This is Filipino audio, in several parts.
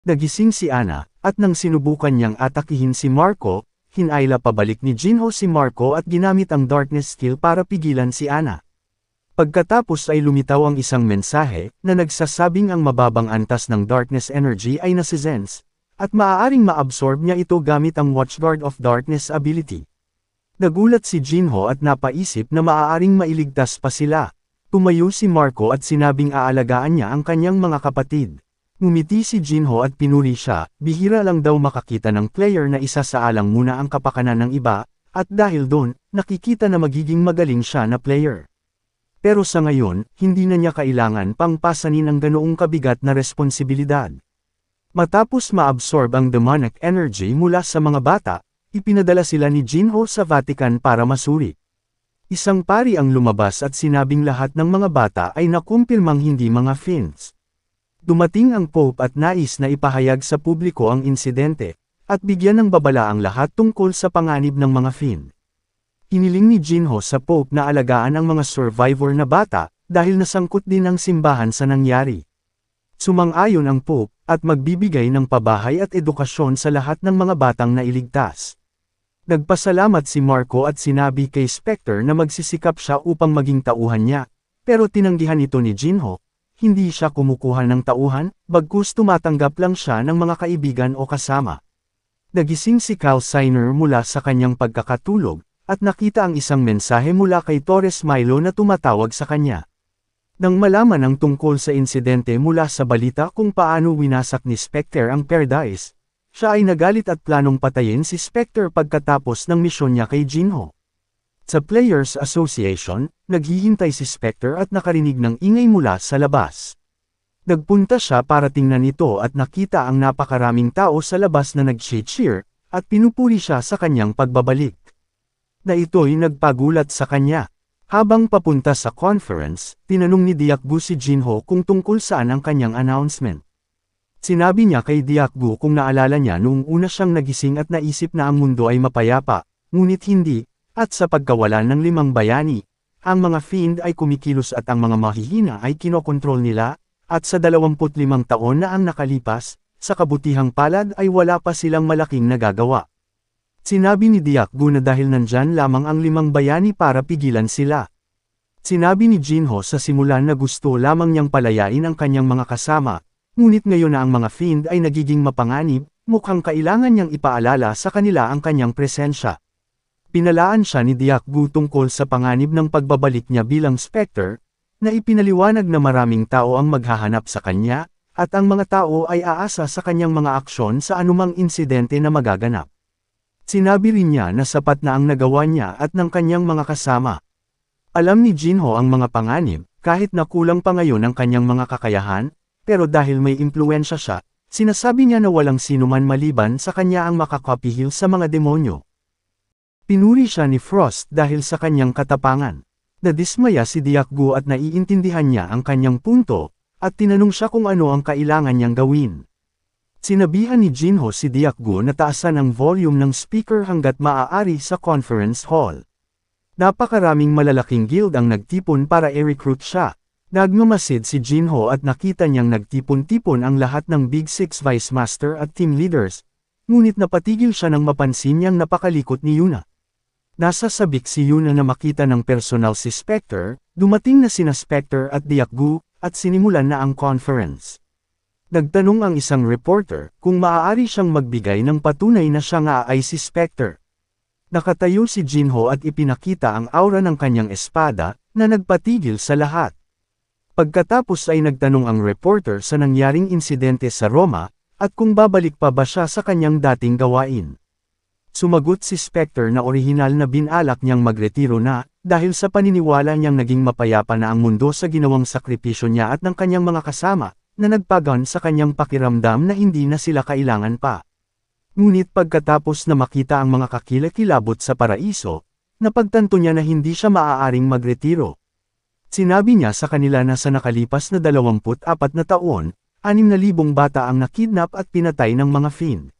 Nagising si Ana, at nang sinubukan niyang atakihin si Marco, hinayla pabalik ni Jinho si Marco at ginamit ang darkness skill para pigilan si Ana. Pagkatapos ay lumitaw ang isang mensahe, na nagsasabing ang mababang antas ng darkness energy ay nasa Zen's, at maaaring maabsorb niya ito gamit ang Watchguard of Darkness ability. Nagulat si Jinho at napaisip na maaaring mailigtas pa sila. Tumayo si Marco at sinabing aalagaan niya ang kanyang mga kapatid. Ngumiti si Jinho at pinuri siya, bihira lang daw makakita ng player na isa sa alang muna ang kapakanan ng iba, at dahil doon, nakikita na magiging magaling siya na player. Pero sa ngayon, hindi na niya kailangan pang pasanin ang ganoong kabigat na responsibilidad. Matapos maabsorb ang demonic energy mula sa mga bata, ipinadala sila ni Jinho sa Vatican para masuri. Isang pari ang lumabas at sinabing lahat ng mga bata ay nakumpirmang hindi mga fiends. Dumating ang Pope at nais na ipahayag sa publiko ang insidente, at bigyan ng babala ang lahat tungkol sa panganib ng mga fiend. Hiniling ni Jinho sa Pope na alagaan ang mga survivor na bata, dahil nasangkot din ang simbahan sa nangyari. Sumang-ayon ang Pope, at magbibigay ng pabahay at edukasyon sa lahat ng mga batang nailigtas. Nagpasalamat si Marco at sinabi kay Spectre na magsisikap siya upang maging tauhan niya, pero tinanggihan ito ni Jinho. Hindi siya kumukuha ng tauhan, bagkus tumatanggap lang siya ng mga kaibigan o kasama. Nagising si Calciner mula sa kanyang pagkakatulog, at nakita ang isang mensahe mula kay Torres Milo na tumatawag sa kanya. Nang malaman ang tungkol sa insidente mula sa balita kung paano winasak ni Spectre ang Paradise, siya ay nagalit at planong patayin si Spectre pagkatapos ng misyon niya kay Jinho. Sa Players Association, naghihintay si Spectre at nakarinig ng ingay mula sa labas. Nagpunta siya para tingnan ito at nakita ang napakaraming tao sa labas na nag-cheer, at pinupuri siya sa kanyang pagbabalik. Na ito'y nagpagulat sa kanya. Habang papunta sa conference, tinanong ni Diakbu si Jinho kung tungkol saan ang kanyang announcement. Sinabi niya kay Diakbu kung naalala niya noong una siyang nagising at naisip na ang mundo ay mapayapa, ngunit hindi. At sa pagkawalan ng 5 bayani, ang mga fiend ay kumikilos at ang mga mahihina ay kinokontrol nila, at sa 25 taon na ang nakalipas, sa kabutihang palad ay wala pa silang malaking nagagawa. Sinabi ni Diakbu na dahil nandyan lamang ang 5 bayani para pigilan sila. Sinabi ni Jinho sa simulan na gusto lamang niyang palayain ang kanyang mga kasama, ngunit ngayon na ang mga fiend ay nagiging mapanganib, mukhang kailangan niyang ipaalala sa kanila ang kanyang presensya. Pinalaan siya ni Diakbu tungkol sa panganib ng pagbabalik niya bilang Spectre, na ipinaliwanag na maraming tao ang maghahanap sa kanya, at ang mga tao ay aasa sa kanyang mga aksyon sa anumang insidente na magaganap. Sinabi rin niya na sapat na ang nagawa niya at ng kanyang mga kasama. Alam ni Jinho ang mga panganib, kahit na kulang pa ngayon ang kanyang mga kakayahan, pero dahil may impluwensya siya, sinasabi niya na walang sinuman maliban sa kanya ang makakapihil sa mga demonyo. Pinuri siya ni Frost dahil sa kanyang katapangan. Nadismaya si Diakbu at naiintindihan niya ang kanyang punto, at tinanong siya kung ano ang kailangan niyang gawin. Sinabihan ni Jinho si Diakbu na taasan ang volume ng speaker hanggat maaari sa conference hall. Napakaraming malalaking guild ang nagtipon para i-recruit siya. Nagmamasid si Jinho at nakita niyang nagtipon-tipon ang lahat ng Big Six Vice Master at Team Leaders, ngunit napatigil siya nang mapansin niyang napakalikot ni Yuna. Nasa sabik si Yuna na makita ng personal si Spectre, dumating na sina Spectre at Diakbu, at sinimulan na ang conference. Nagtanong ang isang reporter kung maaari siyang magbigay ng patunay na siya nga ay si Spectre. Nakatayo si Jinho at ipinakita ang aura ng kanyang espada, na nagpatigil sa lahat. Pagkatapos ay nagtanong ang reporter sa nangyaring insidente sa Roma, at kung babalik pa ba siya sa kanyang dating gawain. Sumagot si Spectre na orihinal na binalak niyang magretiro na, dahil sa paniniwala niyang naging mapayapa na ang mundo sa ginawang sakripisyo niya at ng kanyang mga kasama, na nagpagan sa kanyang pakiramdam na hindi na sila kailangan pa. Ngunit pagkatapos na makita ang mga kakilakilabot sa paraiso, napagtanto niya na hindi siya maaaring magretiro. Sinabi niya sa kanila na sa nakalipas na 24 na taon, 6,000 bata ang nakidnap at pinatay ng mga fiend.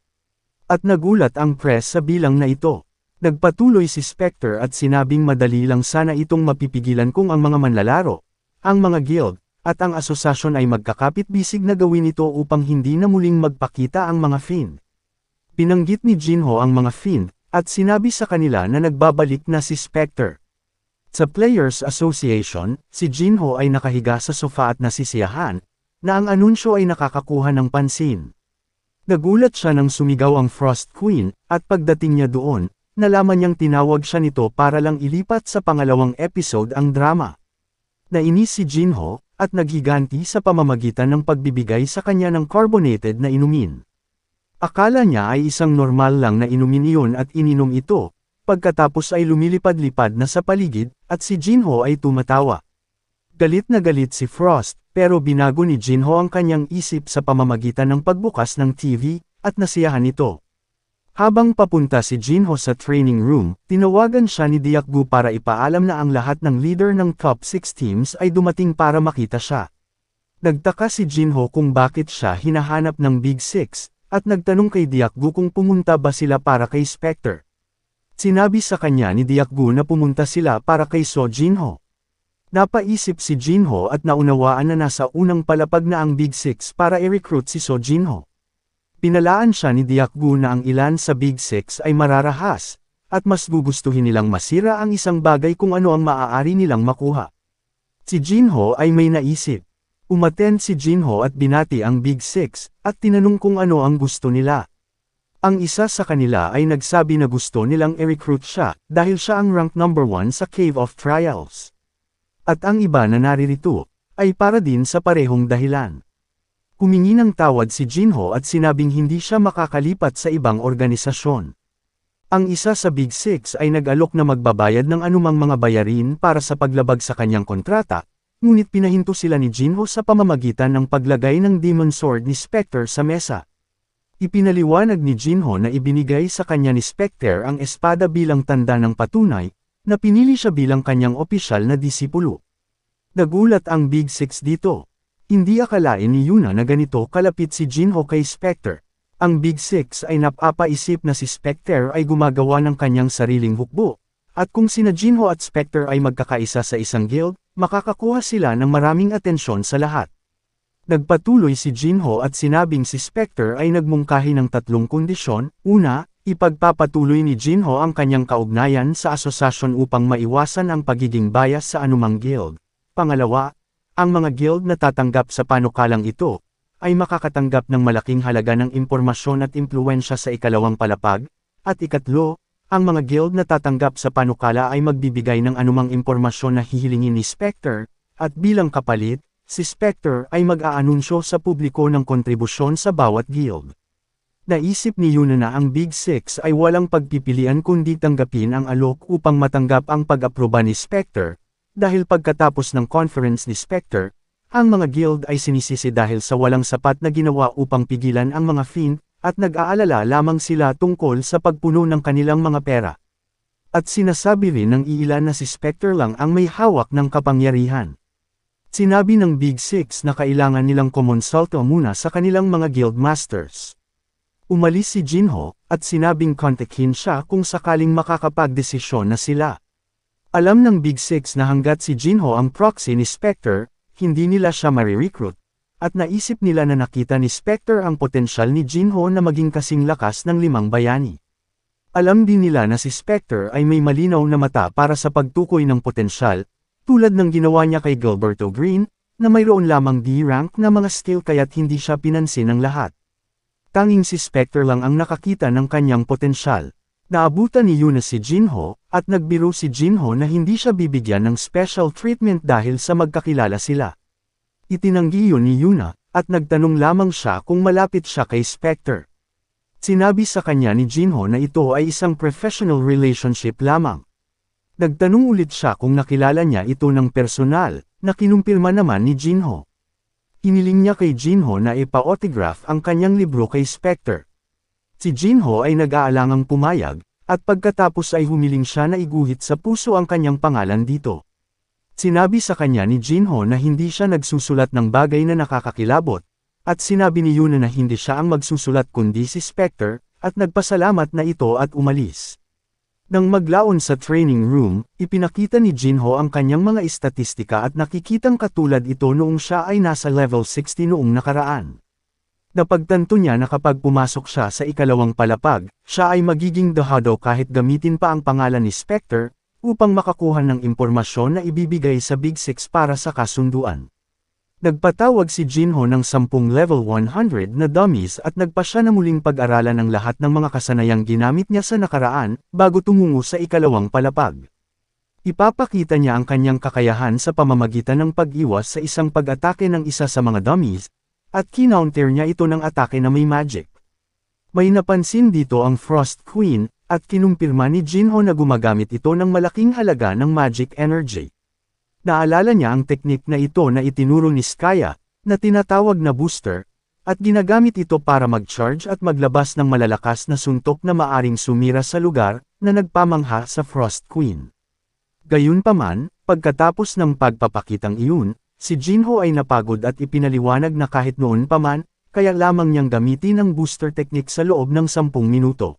At nagulat ang press sa bilang na ito. Nagpatuloy si Spectre at sinabing madali lang sana itong mapipigilan kung ang mga manlalaro, ang mga guild, at ang asosasyon ay magkakapit-bisig na gawin ito upang hindi na muling magpakita ang mga Fiend. Pinanggit ni Jinho ang mga Fiend, at sinabi sa kanila na nagbabalik na si Spectre. Sa Players Association, si Jinho ay nakahiga sa sofa at nasisiyahan, na ang anunsyo ay nakakakuha ng pansin. Nagulat siya nang sumigaw ang Frost Queen, at pagdating niya doon, nalaman niyang tinawag siya nito para lang ilipat sa pangalawang episode ang drama. Nainis si Jinho, at naghiganti sa pamamagitan ng pagbibigay sa kanya ng carbonated na inumin. Akala niya ay isang normal lang na inumin iyon at ininom ito, pagkatapos ay lumilipad-lipad na sa paligid, at si Jinho ay tumatawa. Galit na galit si Frost, pero binago ni Jinho ang kanyang isip sa pamamagitan ng pagbukas ng TV, at nasiyahan ito. Habang papunta si Jinho sa training room, tinawagan siya ni Dyakgu para ipaalam na ang lahat ng leader ng top 6 teams ay dumating para makita siya. Nagtaka si Jinho kung bakit siya hinahanap ng Big Six, at nagtanong kay Dyakgu kung pumunta ba sila para kay Spectre. Sinabi sa kanya ni Dyakgu na pumunta sila para kay So Jinho. Napaisip si Jinho at naunawaan na nasa unang palapag na ang Big Six para i-recruit si So Jinho. Pinalaan siya ni Dyakgu na ang ilan sa Big Six ay mararahas, at mas gugustuhin nilang masira ang isang bagay kung ano ang maaari nilang makuha. Si Jinho ay may naisip. Umattend si Jinho at binati ang Big Six, at tinanong kung ano ang gusto nila. Ang isa sa kanila ay nagsabi na gusto nilang i-recruit siya, dahil siya ang rank number 1 sa Cave of Trials. At ang iba na naririto, ay para din sa parehong dahilan. Humingi ng tawad si Jinho at sinabing hindi siya makakalipat sa ibang organisasyon. Ang isa sa Big Six ay nag-alok na magbabayad ng anumang mga bayarin para sa paglabag sa kanyang kontrata, ngunit pinahinto sila ni Jinho sa pamamagitan ng paglagay ng Demon Sword ni Spectre sa mesa. Ipinaliwanag ni Jinho na ibinigay sa kanya ni Spectre ang espada bilang tanda ng patunay, na pinili siya bilang kanyang opisyal na disipulo. Nagulat ang Big Six dito. Hindi akalain ni Yuna na ganito kalapit si Jinho kay Spectre. Ang Big Six ay napapaisip na si Spectre ay gumagawa ng kanyang sariling hukbo, at kung sina Jinho at Spectre ay magkakaisa sa isang guild, makakakuha sila ng maraming atensyon sa lahat. Nagpatuloy si Jinho at sinabing si Spectre ay nagmungkahi ng 3 kondisyon. Una, ipagpapatuloy ni Jinho ang kanyang kaugnayan sa asosasyon upang maiwasan ang pagiging bias sa anumang guild. Pangalawa, ang mga guild na tatanggap sa panukalang ito, ay makakatanggap ng malaking halaga ng impormasyon at impluwensya sa ikalawang palapag, at ikatlo, ang mga guild na tatanggap sa panukala ay magbibigay ng anumang impormasyon na hihilingin ni Spectre, at bilang kapalit, si Spectre ay mag-aanunsyo sa publiko ng kontribusyon sa bawat guild. Naisip ni Yuna na ang Big Six ay walang pagpipilian kundi tanggapin ang alok upang matanggap ang pag-aproba ni Spectre. Dahil pagkatapos ng conference ni Spectre, ang mga guild ay sinisisi dahil sa walang sapat na ginawa upang pigilan ang mga Fiend, at nag-aalala lamang sila tungkol sa pagpuno ng kanilang mga pera. At sinasabi rin ng iilan na si Spectre lang ang may hawak ng kapangyarihan. Sinabi ng Big Six na kailangan nilang kumonsulto muna sa kanilang mga guild masters. Umalis si Jinho, at sinabing kontakin siya kung sakaling makakapagdesisyon na sila. Alam ng Big Six na hanggat si Jinho ang proxy ni Spectre, hindi nila siya marirecruit, at naisip nila na nakita ni Spectre ang potensyal ni Jinho na maging kasing lakas ng 5 bayani. Alam din nila na si Spectre ay may malinaw na mata para sa pagtukoy ng potensyal, tulad ng ginawa niya kay Gilberto Green, na mayroon lamang D-rank na mga skill kaya't hindi siya pinansin ng lahat. Tanging si Spectre lang ang nakakita ng kanyang potensyal. Naabutan ni Yuna si Jinho, at nagbiro si Jinho na hindi siya bibigyan ng special treatment dahil sa magkakilala sila. Itinanggi yun ni Yuna, at nagtanong lamang siya kung malapit siya kay Spectre. Sinabi sa kanya ni Jinho na ito ay isang professional relationship lamang. Nagtanong ulit siya kung nakilala niya ito ng personal, na kinumpirma naman ni Jinho. Hiniling niya kay Jinho na ipa-autograph ang kanyang libro kay Spectre. Si Jinho ay nag-aalangang pumayag, at pagkatapos ay humiling siya na iguhit sa puso ang kanyang pangalan dito. Sinabi sa kanya ni Jinho na hindi siya nagsusulat ng bagay na nakakakilabot, at sinabi ni Yuna na hindi siya ang magsusulat kundi si Spectre, at nagpasalamat na ito at umalis. Nang maglaon sa training room, ipinakita ni Jinho ang kanyang mga estatistika at nakikitang katulad ito noong siya ay nasa level 60 noong nakaraan. Napagtanto niya na kapag pumasok siya sa ikalawang palapag, siya ay magiging dehado kahit gamitin pa ang pangalan ni Spectre, upang makakuha ng impormasyon na ibibigay sa Big Six para sa kasunduan. Nagpatawag si Jinho ng 10 level 100 na dummies at nagpa siya na muling pag-aralan ang lahat ng mga kasanayang ginamit niya sa nakaraan, bago tumungo sa ikalawang palapag. Ipapakita niya ang kanyang kakayahan sa pamamagitan ng pag-iwas sa isang pag-atake ng isa sa mga dummies, at kinounter niya ito ng atake na may magic. May napansin dito ang Frost Queen, at kinumpirma ni Jinho na gumagamit ito ng malaking halaga ng magic energy. Naalala niya ang teknik na ito na itinuro ni Skaya, na tinatawag na booster, at ginagamit ito para mag-charge at maglabas ng malalakas na suntok na maaring sumira sa lugar, na nagpamangha sa Frost Queen. Gayunpaman, pagkatapos ng pagpapakitang iyon, si Jinho ay napagod at ipinaliwanag na kahit noon pa man, kaya lamang niyang gamitin ang booster technique sa loob ng 10 minuto.